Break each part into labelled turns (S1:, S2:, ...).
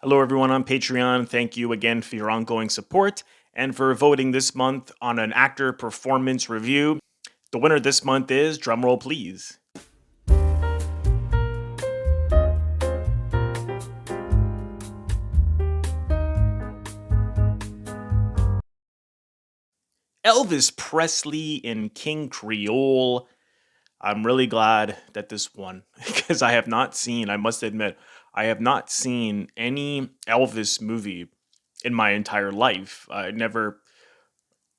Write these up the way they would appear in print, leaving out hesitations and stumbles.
S1: Hello, everyone on Patreon. Thank you again for your ongoing support and for voting this month on an actor performance review. The winner this month is, drumroll please, Elvis Presley in King Creole. I'm really glad that this won because I must admit, I have not seen any Elvis movie in my entire life. I never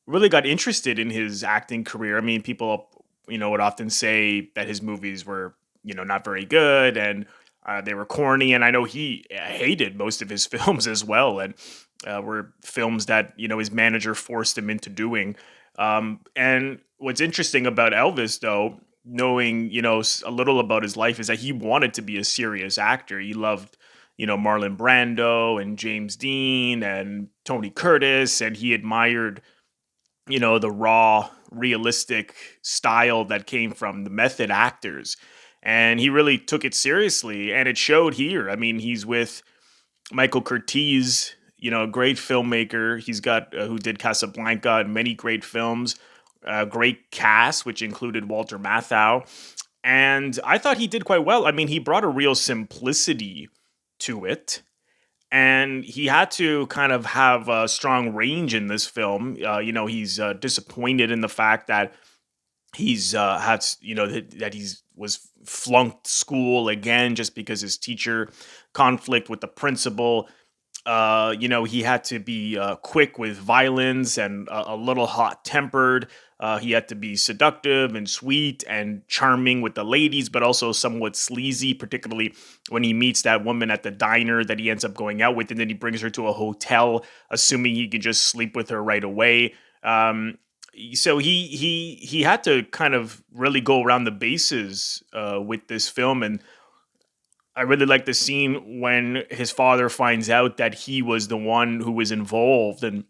S1: really got interested in his acting career. I mean, people, would often say that his movies were, not very good and they were corny. And I know he hated most of his films as well, and were films that his manager forced him into doing. And what's interesting about Elvis, though, knowing a little about his life, is that he wanted to be a serious actor. He loved Marlon Brando and James Dean and Tony Curtis, and he admired the raw, realistic style that came from the method actors. And he really took it seriously, and it showed here. I mean, he's with Michael Curtiz, a great filmmaker. He's got who did Casablanca and many great films. Great cast, which included Walter Matthau, and I thought he did quite well. I mean, he brought a real simplicity to it, and he had to kind of have a strong range in this film. He's disappointed in the fact that he's that he's was flunked school again just because his teacher conflict with the principal. He had to be quick with violence and a little hot tempered. He had to be seductive and sweet and charming with the ladies, but also somewhat sleazy, particularly when he meets that woman at the diner that he ends up going out with, and then he brings her to a hotel, assuming he can just sleep with her right away. So he had to kind of really go around the bases with this film, and I really like the scene when his father finds out that he was the one who was involved in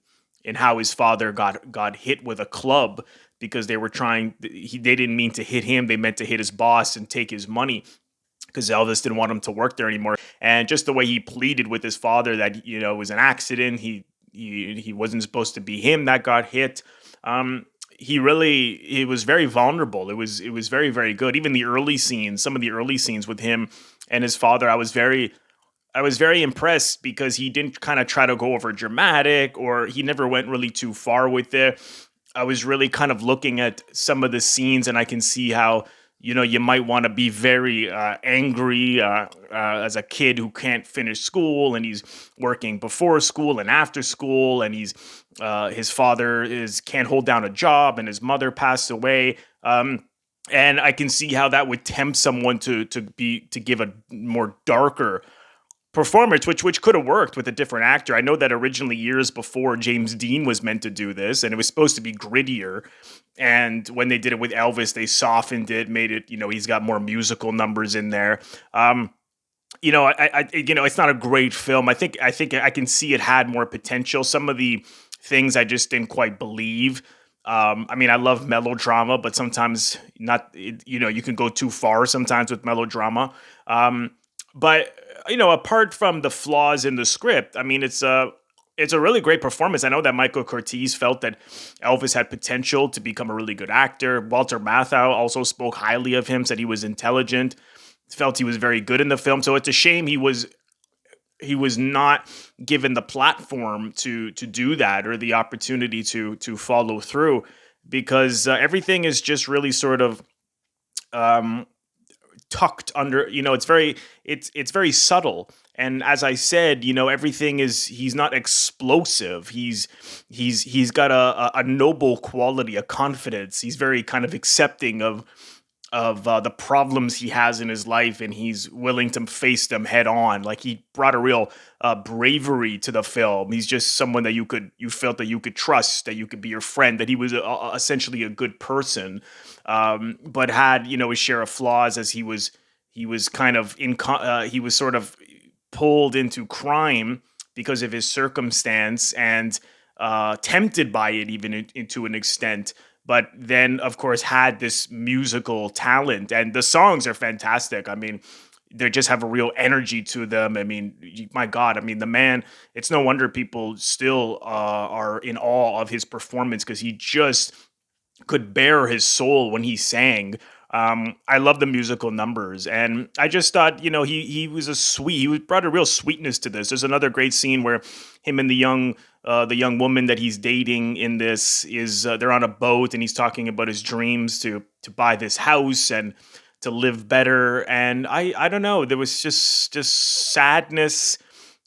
S1: how his father got hit with a club because they didn't mean to hit him, they meant to hit his boss and take his money because Elvis didn't want him to work there anymore. And just the way he pleaded with his father that it was an accident, he wasn't supposed to be him that got hit. He was very vulnerable. It was very, very good. Even some of the early scenes with him and his father, I was very impressed because he didn't kind of try to go over dramatic, or he never went really too far with it. I was really kind of looking at some of the scenes, and I can see how you might want to be very angry as a kid who can't finish school, and he's working before school and after school, and his father is can't hold down a job, and his mother passed away. And I can see how that would tempt someone to give a more darker performance, which could have worked with a different actor. I know that originally, years before, James Dean was meant to do this, and it was supposed to be grittier. And when they did it with Elvis, they softened it, made it, he's got more musical numbers in there. It's not a great film. I think I can see it had more potential. Some of the things I just didn't quite believe. I mean, I love melodrama, but sometimes you can go too far sometimes with melodrama. But apart from the flaws in the script, I mean, it's a really great performance. I know that Michael Curtiz felt that Elvis had potential to become a really good actor. Walter Matthau also spoke highly of him, said he was intelligent, felt he was very good in the film. So it's a shame he was not given the platform to do that, or the opportunity to follow through, because everything is just really sort of um, tucked under. It's very subtle. And as I said, everything is he's not explosive. He's got a noble quality, a confidence. He's very kind of accepting of the problems he has in his life, and he's willing to face them head on. Like, he brought a real bravery to the film. He's just someone that you felt that you could trust, that you could be your friend, that he was essentially a good person, but had his share of flaws, as he was kind of he was sort of pulled into crime because of his circumstance, and tempted by it, even into an extent. But then, of course, had this musical talent, and the songs are fantastic. I mean, they just have a real energy to them. I mean, my God, I mean, the man, it's no wonder people still are in awe of his performance because he just could bare his soul when he sang. I love the musical numbers, and I just thought, he was he brought a real sweetness to this. There's another great scene where him and the young woman that he's dating in this is they're on a boat, and he's talking about his dreams to buy this house and to live better. And I don't know, there was just sadness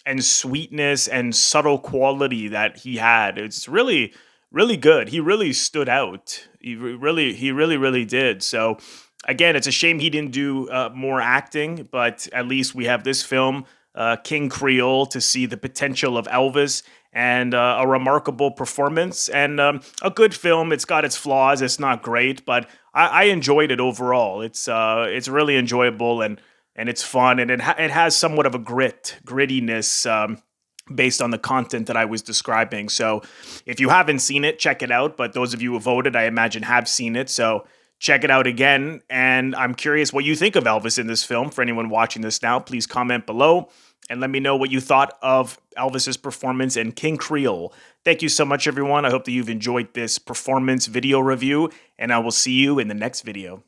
S1: and sweetness and subtle quality that he had. It's really good. He really stood out. He really did. So again, it's a shame he didn't do more acting, but at least we have this film, King Creole, to see the potential of Elvis and a remarkable performance and a good film. It's got its flaws. It's not great, but I enjoyed it overall. It's really enjoyable and it's fun and it has somewhat of a grittiness. Based on the content that I was describing. So if you haven't seen it, check it out. But those of you who voted, I imagine, have seen it. So check it out again. And I'm curious what you think of Elvis in this film. For anyone watching this now, please comment below and let me know what you thought of Elvis's performance in King Creole. Thank you so much, everyone. I hope that you've enjoyed this performance video review, and I will see you in the next video.